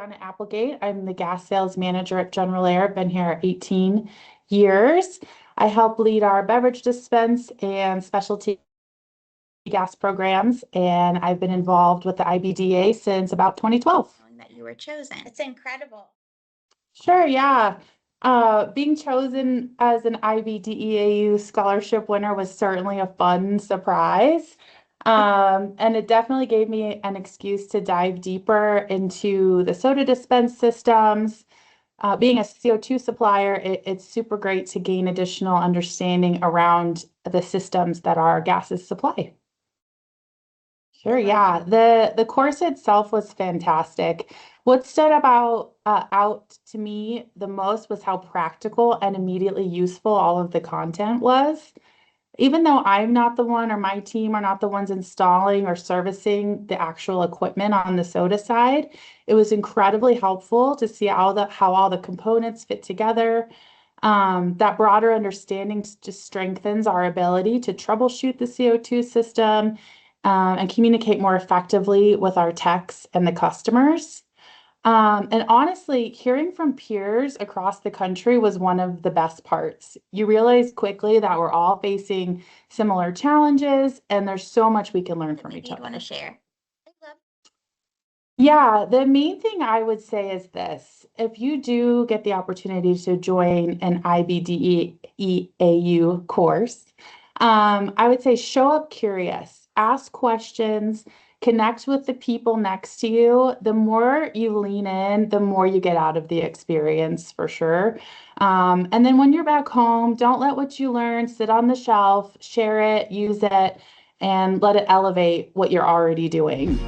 Brianna Applegate. I'm the gas sales manager at General Air. I've been here 18 years. I help lead our beverage dispense and specialty gas programs, and I've been involved with the IBDEA since about 2012. That you were chosen. It's incredible. Sure, yeah. Being chosen as an IBDEAU scholarship winner was certainly a fun surprise. And it definitely gave me an excuse to dive deeper into the soda dispense systems. Being a CO2 supplier, it's super great to gain additional understanding around the systems that our gases supply. Sure, yeah. The course itself was fantastic. What stood out to me the most was how practical and immediately useful all of the content was. Even though I'm not the one or my team are not the ones installing or servicing the actual equipment on the soda side, it was incredibly helpful to see how all the components fit together. That broader understanding just strengthens our ability to troubleshoot the CO2 system and communicate more effectively with our techs and the customers. And honestly, hearing from peers across the country was one of the best parts. You realize quickly that we're all facing similar challenges, and there's so much we can learn from each You'd other. want to share. Yeah, the main thing I would say is this. If you do get the opportunity to join an IBDEAU course, I would say show up curious, ask questions, connect with the people next to you. The more you lean in, the more you get out of the experience for sure. And then when you're back home, don't let what you learn sit on the shelf, share it, use it, and let it elevate what you're already doing.